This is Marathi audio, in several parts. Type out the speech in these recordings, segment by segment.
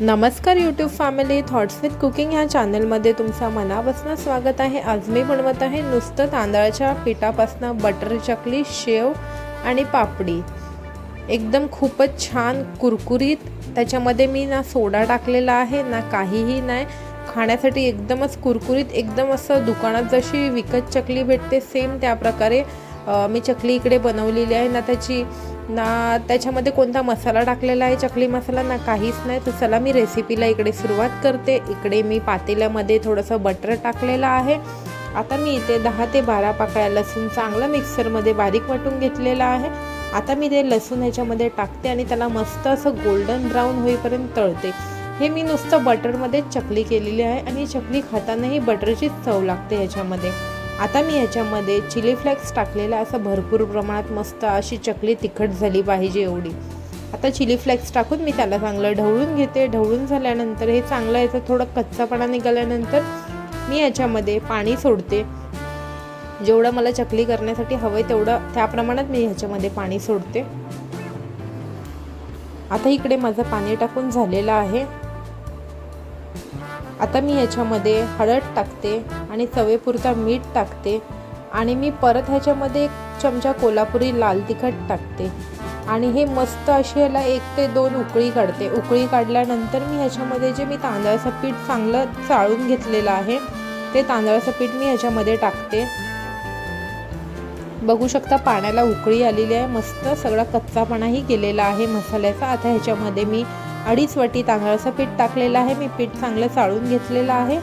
नमस्कार YouTube family, thoughts with cooking ह्या चॅनलमध्ये तुमचं मनापासून स्वागत आहे। आज मी बनवत आहे नुसतं तांदळाच्या पिठापासून बटर चकली, शेव आणि पापडी। एकदम खूपच छान कुरकुरीत। त्याच्यामध्ये मी ना सोडा टाकलेला आहे ना काहीही नाही। खाण्यासाठी एकदमच कुरकुरीत, एकदम असं दुकानात जशी विकत चकली भेटते सेम त्या प्रकारे मी चकली इकडे बनवलेली आहे। ना त्याच्यामध्ये कोणता मसाला टाकलेला आहे, चकली मसाला ना काहीच नाही। तर चला मी रेसिपीला इकडे सुरुवात करते। इकडे मी पातेल्यामध्ये थोडंसं बटर टाकलेलं आहे। आता मी इथे 10 ते 12 पाकळ्या लसूण चांगलं मिक्सरमध्ये बारीक वाटून घेतलेला आहे। आता मी ते लसूण ह्याच्यामध्ये टाकते आणि त्याला मस्त असं गोल्डन ब्राऊन होईपर्यंत तळते। हे मी नुसतं बटरमध्ये चकली केलेली आहे आणि चकली खातानाही बटरची चव लागते ह्याच्यामध्ये। आता मी ह्याच्यामध्ये चिली फ्लेक्स टाकलेला, असं भरपूर प्रमाणात मस्त अशी चकली तिखट झाली पाहिजे एवढी। आता चिली फ्लेक्स टाकून मी त्याला चांगलं ढवळून घेते। ढवळून झाल्यानंतर हे चांगलं याचं थोडं कच्चापणा निघाल्यानंतर मी याच्यामध्ये पाणी सोडते। जेवढं मला चकली करण्यासाठी हवंय तेवढं त्या प्रमाणात मी ह्याच्यामध्ये पाणी सोडते। आता इकडे माझं पाणी टाकून झालेलं आहे। आता मी ह्याच्यामध्ये हळद टाकते आणि चवीपुरता मीठ टाकते आणि मी परत ह्याच्यामध्ये 1 चमचा कोल्हापुरी लाल तिखट टाकते आणि हे मस्त अशी याला 1 ते 2 उकळी काढते। उकळी काढल्यानंतर मी ह्याच्यामध्ये जे मी तांदळाचं पीठ चांगलं चाळून घेतलेलं आहे ते तांदळाचं पीठ मी ह्याच्यामध्ये टाकते। बघू शकता पाण्याला उकळी आलेली आहे, मस्त सगळा कच्चापणाही गेलेला आहे मसाल्याचा। आता ह्याच्यामध्ये मी 2.5 वाटी तांदळाचं पीठ टाकलेलं आहे। मी पीठ चांगलं चाळून घेतलेलं आहे।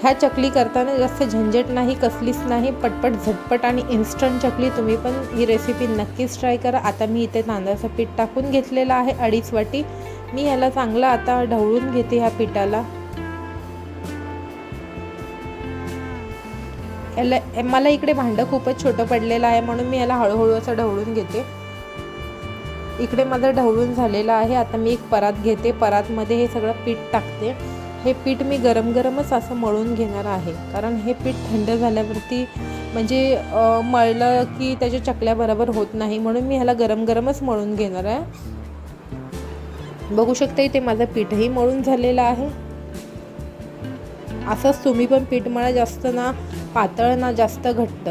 ह्या चकली करताना जास्त झंझट नाही, कसलीच नाही, पटपट झटपट आणि इन्स्टंट चकली। तुम्ही पण ही रेसिपी नक्कीच ट्राय करा। आता मी इथे तांदळाचं पीठ टाकून घेतलेलं आहे 2.5 वाटी। मी याला चांगलं आता ढवळून घेते ह्या पिठाला। मला इकडे भांडं खूपच छोटं पडलेलं आहे म्हणून मी याला हळूहळू असं ढवळून घेते। इकडे माझं ढवळून झालेलं आहे। आता मी एक परात घेते, परातमध्ये हे सगळं पीठ टाकते। हे पीठ मी गरमच असं मळून घेणार आहे, कारण हे पीठ थंड झाल्यावरती म्हणजे मळलं की त्याच्या चकल्या बरोबर होत नाही, म्हणून मी ह्याला गरमच मळून घेणार आहे। बघू शकता इथे माझं पीठही मळून झालेलं आहे। असंच तुम्ही पण पीठ मळा, जास्त ना पातळ ना जास्त घट्ट।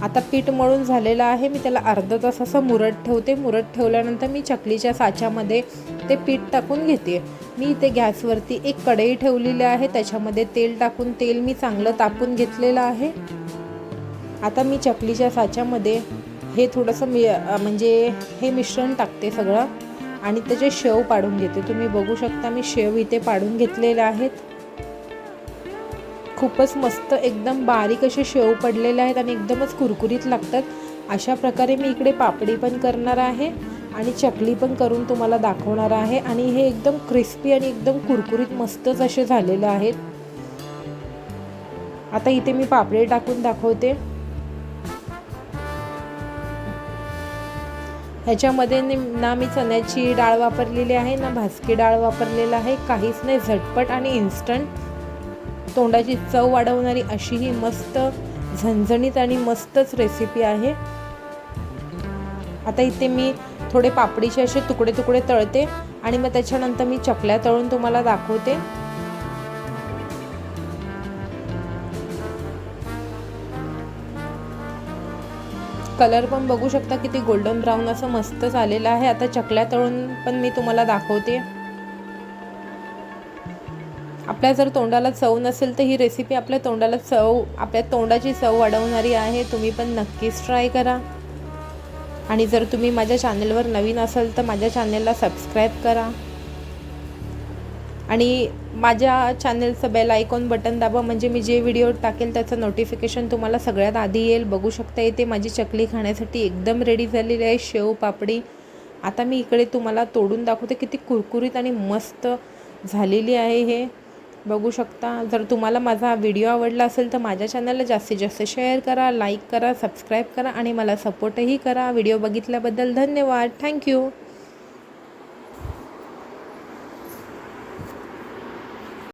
आता पीठ मळून झालेलं आहे। मी त्याला अर्धा तास असं मुरत ठेवते। मुरत ठेवल्यानंतर मी चकलीच्या साच्यामध्ये ते पीठ टाकून घेते। मी इथे गॅसवरती एक कढई ठेवलेली आहे, त्याच्यामध्ये तेल टाकून तेल मी चांगलं तापून घेतलेलं आहे। आता मी चकलीच्या साच्यामध्ये हे थोडंसं म्हणजे हे मिश्रण टाकते सगळं आणि त्याचे शेव पाडून घेते। तुम्ही बघू शकता मी शेव इथे पाडून घेतलेले आहेत। खूपच मस्त एकदम बारीक असे शेव पडलेले आहेत आणि एकदमच कुरकुरीत लागतात। अशा प्रकारे मी इकडे पापडी पण करणार आहे आणि चकली पण करून तुम्हाला दाखवणार आहे आणि हे एकदम क्रिस्पी आणि एकदम कुरकुरीत मस्तच असे झालेले आहेत। आता इथे मी पापडी टाकून दाखवते। ह्याच्यामध्ये ना मी चण्याची डाळ वापरलेली आहे ना भाजकी डाळ वापरलेला आहे, काहीच नाही, झटपट आणि इन्स्टंट तोंडाची चव वाढवणारी अशी ही मस्त झणझणीत आणि मस्तच रेसिपी आहे। आता इथे मी थोडे पापडीचे असे तुकडे तळते आणि मग त्याच्यानंतर मी चकल्या तळून तुम्हाला दाखवते। कलर पण बघू शकता किती गोल्डन ब्राऊन असं मस्त झालेलं आहे। आता चकल्या तळून पण मी तुम्हाला दाखवते। आपल्या जर तोंडाला चव नसेल तर ही रेसिपी आपल्या तोंडाची चव वाढवणारी आहे। तुम्ही पण नक्कीच ट्राय करा आणि जर तुम्ही माझ्या चॅनलवर नवीन असाल तर माझ्या चॅनलला सबस्क्राईब करा आणि माझ्या चॅनलचं बेल आयकॉन बटन दाबा, म्हणजे मी जे व्हिडिओ टाकेल त्याचं नोटिफिकेशन तुम्हाला सगळ्यात आधी येईल। बघू शकता इथे माझी चकली खाण्यासाठी एकदम रेडी झालेली आहे, शेव पापडी। आता मी इकडे तुम्हाला तोडून दाखवते किती कुरकुरीत आणि मस्त झालेली आहे हे। बघू शकता। जर तुम्हाला माझा व्हिडिओ आवडला असेल तर माझ्या चॅनलला जास्तीत जास्त शेअर करा, लाईक करा, सबस्क्राईब करा आणि मला सपोर्टही करा। व्हिडिओ बघितल्याबद्दल धन्यवाद। थँक्यू।